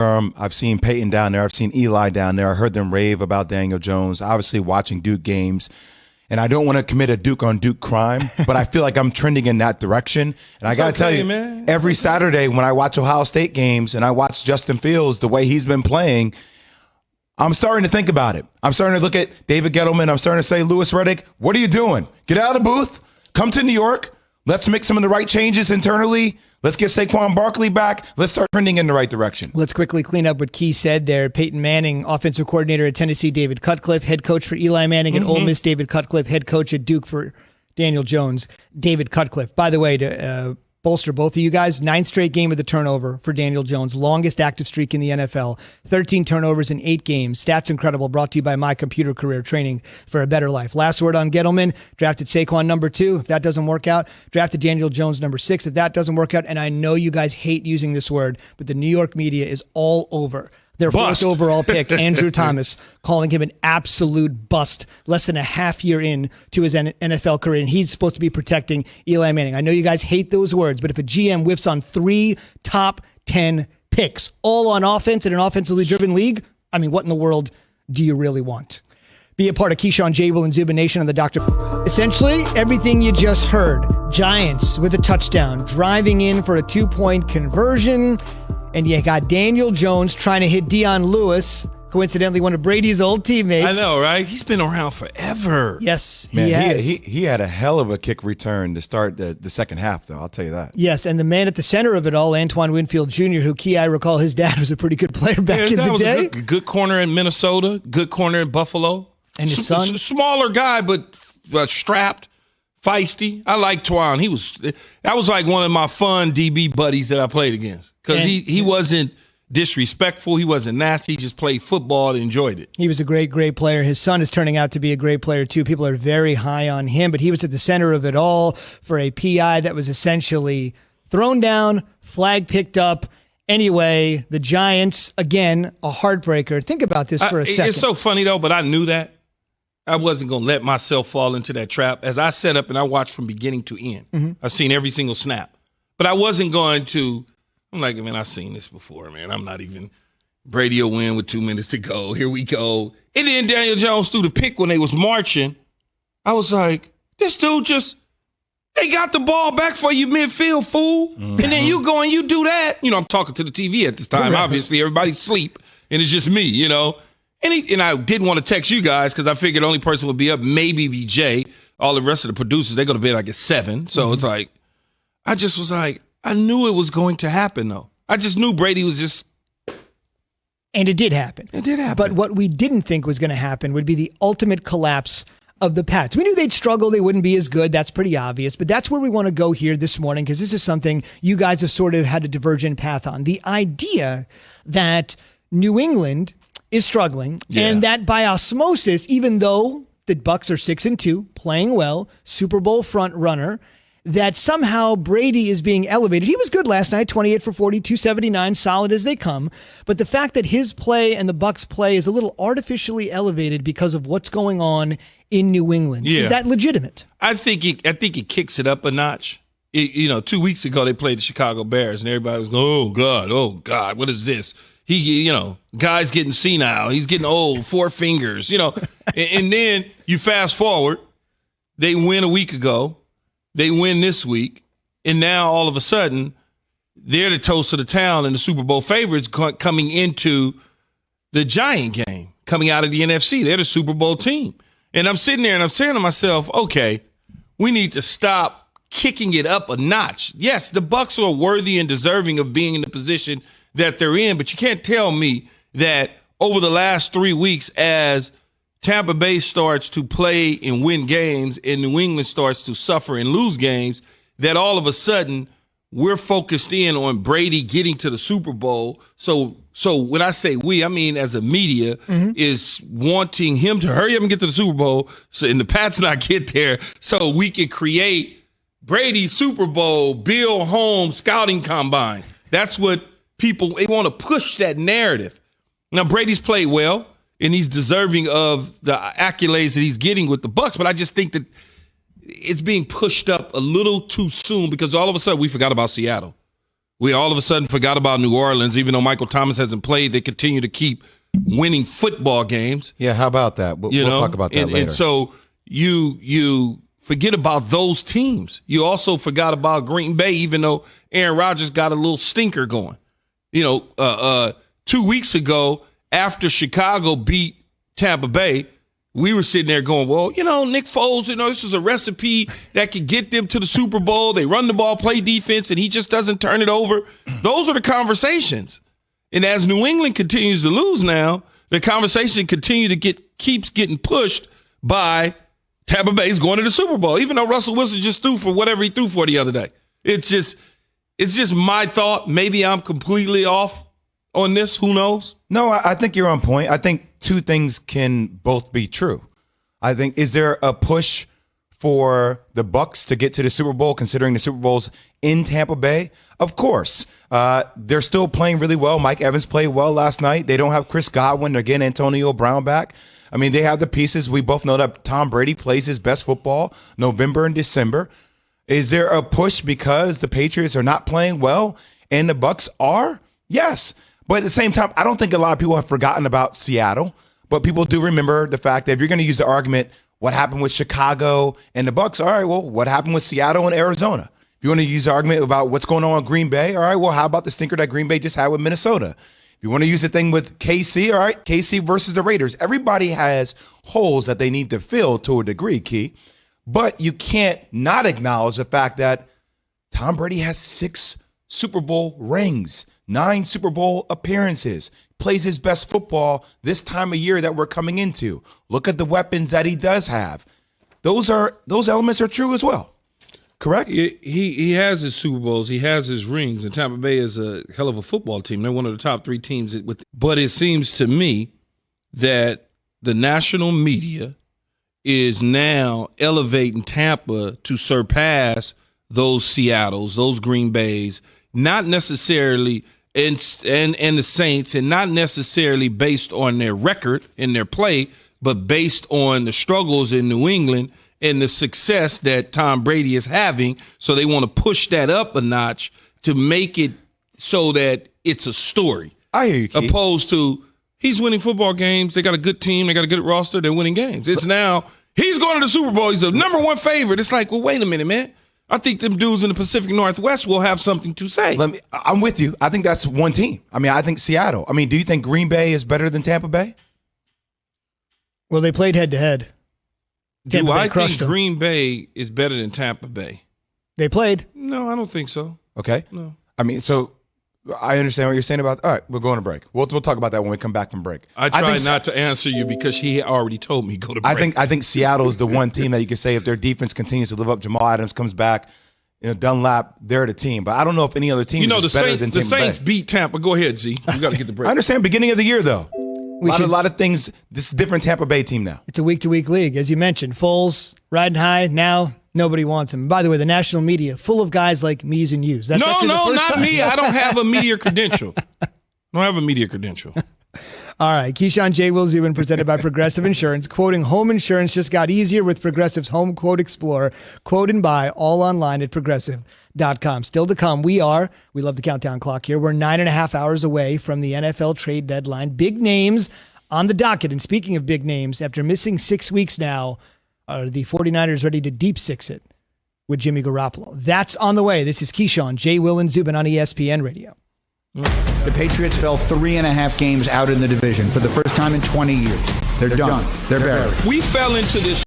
I've seen Peyton down there. I've seen Eli down there. I heard them rave about Daniel Jones, obviously watching Duke games. And I don't want to commit a Duke on Duke crime, but I feel like I'm trending in that direction. And I got to tell you, man. Every Saturday when I watch Ohio State games and I watch Justin Fields, the way he's been playing, I'm starting to think about it. I'm starting to look at David Gettleman. I'm starting to say, Louis Riddick, what are you doing? Get out of the booth. Come to New York. Let's make some of the right changes internally. Let's get Saquon Barkley back. Let's start trending in the right direction. Let's quickly clean up what Key said there. Peyton Manning, offensive coordinator at Tennessee, David Cutcliffe, head coach for Eli Manning at Ole Miss, David Cutcliffe, head coach at Duke for Daniel Jones, David Cutcliffe. By the way, to bolster both of you guys, 9th straight game of the turnover for Daniel Jones, longest active streak in the NFL, 13 turnovers in 8 games. Stats incredible, brought to you by My Computer Career, training for a better life. Last word on Gettleman, drafted Saquon number 2. If that doesn't work out, drafted Daniel Jones number 6. If that doesn't work out, and I know you guys hate using this word, but the New York media is all over their Bust. 4th overall pick, Andrew Thomas, calling him an absolute bust less than a half year in to his NFL career, and he's supposed to be protecting Eli Manning. I know you guys hate those words, but if a GM whiffs on 3 top 10 picks, all on offense in an offensively driven league, I mean, what in the world do you really want? Be a part of Keyshawn, J. Will, and Zubin Nation on the Dr. Essentially, everything you just heard. Giants with a touchdown, driving in for a 2-point conversion. And you got Daniel Jones trying to hit Dion Lewis, coincidentally one of Brady's old teammates. I know, right? He's been around forever. Yes, Man, he has. he had a hell of a kick return to start the second half, though. I'll tell you that. Yes, and the man at the center of it all, Antoine Winfield Jr., who, I recall his dad was a pretty good player back in the day. Was a good corner in Minnesota, good corner in Buffalo. And his son? Smaller guy, but strapped, feisty. I like Twan. That was like one of my fun DB buddies that I played against. Because he wasn't disrespectful. He wasn't nasty. He just played football and enjoyed it. He was a great, great player. His son is turning out to be a great player, too. People are very high on him, but he was at the center of it all for a PI that was essentially thrown down, flag picked up. Anyway, the Giants, again, a heartbreaker. Think about this for a second. It's so funny, though, but I knew that. I wasn't going to let myself fall into that trap. As I set up and I watched from beginning to end, I've seen every single snap. But I wasn't going to, I'm like, man, I've seen this before, man. I'm not even, Brady will win with 2 minutes to go. Here we go. And then Daniel Jones threw the pick when they was marching. I was like, this dude they got the ball back for you midfield, fool. And then you go and you do that. You know, I'm talking to the TV at this time. Obviously, everybody's asleep, and it's just me, you know. And I didn't want to text you guys because I figured the only person would be up, maybe be Jay. All the rest of the producers, they go to bed like at 7. So it's like, I just was like, I knew it was going to happen, though. I just knew Brady was just. And it did happen. It did happen. But what we didn't think was going to happen would be the ultimate collapse of the Pats. We knew they'd struggle. They wouldn't be as good. That's pretty obvious. But that's where we want to go here this morning because this is something you guys have sort of had a divergent path on. The idea that New England is struggling, and that by osmosis, even though the Bucs are 6-2, playing well, Super Bowl front runner, that somehow Brady is being elevated. He was good last night, 28 for 40, 279, solid as they come. But the fact that his play and the Bucs play is a little artificially elevated because of what's going on in New England. Is that legitimate? I think it kicks it up a notch. 2 weeks ago they played the Chicago Bears, and everybody was going, oh God, what is this? Guy's getting senile. He's getting old, 4 fingers, And then you fast forward, they win a week ago, they win this week, and now all of a sudden, they're the toast of the town and the Super Bowl favorites coming into the Giant game, coming out of the NFC. They're the Super Bowl team. And I'm sitting there and I'm saying to myself, okay, we need to stop kicking it up a notch. Yes, the Bucs are worthy and deserving of being in the position that they're in, but you can't tell me that over the last 3 weeks as Tampa Bay starts to play and win games and New England starts to suffer and lose games, that all of a sudden we're focused in on Brady getting to the Super Bowl. So when I say we, I mean as a media is wanting him to hurry up and get to the Super Bowl and the Pats not get there so we can create Brady's Super Bowl, Bill Holmes scouting combine. That's what they want to push that narrative. Now, Brady's played well, and he's deserving of the accolades that he's getting with the Bucs, but I just think that it's being pushed up a little too soon because all of a sudden we forgot about Seattle. We all of a sudden forgot about New Orleans. Even though Michael Thomas hasn't played, they continue to keep winning football games. Yeah, how about that? We'll talk about that later. And so you forget about those teams. You also forgot about Green Bay, even though Aaron Rodgers got a little stinker going. 2 weeks ago, after Chicago beat Tampa Bay, we were sitting there going, well, Nick Foles, this is a recipe that could get them to the Super Bowl. They run the ball, play defense, and he just doesn't turn it over. Those are the conversations. And as New England continues to lose now, the conversation keeps getting pushed by Tampa Bay's going to the Super Bowl, even though Russell Wilson just threw for whatever he threw for the other day. It's just my thought. Maybe I'm completely off on this. Who knows? No, I think you're on point. I think two things can both be true. I think, is there a push for the Bucs to get to the Super Bowl, considering the Super Bowl's in Tampa Bay? Of course. They're still playing really well. Mike Evans played well last night. They don't have Chris Godwin. They're getting Antonio Brown back. I mean, they have the pieces. We both know that Tom Brady plays his best football November and December. Is there a push because the Patriots are not playing well and the Bucs are? Yes. But at the same time, I don't think a lot of people have forgotten about Seattle. But people do remember the fact that if you're going to use the argument, what happened with Chicago and the Bucs? All right, well, what happened with Seattle and Arizona? If you want to use the argument about what's going on in Green Bay, all right, well, how about the stinker that Green Bay just had with Minnesota? If you want to use the thing with KC, all right, KC versus the Raiders. Everybody has holes that they need to fill to a degree, Key. But you can't not acknowledge the fact that Tom Brady has 6 Super Bowl rings, 9 Super Bowl appearances, plays his best football this time of year that we're coming into. Look at the weapons that he does have. Those elements are true as well. Correct? He has his Super Bowls. He has his rings. And Tampa Bay is a hell of a football team. They're one of the top 3 teams. But it seems to me that the national media is now elevating Tampa to surpass those Seattles, those Green Bays, not necessarily and the Saints, and not necessarily based on their record and their play, but based on the struggles in New England and the success that Tom Brady is having. So they want to push that up a notch to make it so that it's a story. I hear you, Keith. Opposed to he's winning football games. They got a good team. They got a good roster. They're winning games. It's now he's going to the Super Bowl. He's the number 1 favorite. It's like, well, wait a minute, man. I think them dudes in the Pacific Northwest will have something to say. I'm with you. I think that's one team. I mean, I think Seattle. I mean, do you think Green Bay is better than Tampa Bay? Well, they played head-to-head. Do I think Green Bay is better than Tampa Bay? They played. No, I don't think so. Okay. No. I mean, so I understand what you're saying about. All right, we're going to break. We'll talk about that when we come back from break. I try not to answer you because he already told me go to break. I think Seattle is the one team that you can say if their defense continues to live up. Jamal Adams comes back. Dunlap, they're the team. But I don't know if any other team is better than Tampa Bay. The Saints beat Tampa. Go ahead, Z. You got to get the break. I understand. Beginning of the year, though. A lot of things. This is a different Tampa Bay team now. It's a week-to-week league. As you mentioned, Foles riding high. Now nobody wants him. By the way, the national media, full of guys like me's and you's. That's no, not me. I don't have a media credential. All right. Keyshawn, J. Will Zubin, presented by Progressive Insurance. Quoting home insurance just got easier with Progressive's Home Quote Explorer. Quote and buy all online at progressive.com. Still to come, we love the countdown clock here. We're 9.5 hours away from the NFL trade deadline. Big names on the docket. And speaking of big names, after missing 6 weeks now, are the 49ers ready to deep six it with Jimmy Garoppolo? That's on the way. This is Keyshawn, J. Will, and Zubin on ESPN Radio. The Patriots fell 3.5 games out in the division for the first time in 20 years. They're done. They're buried. We fell into this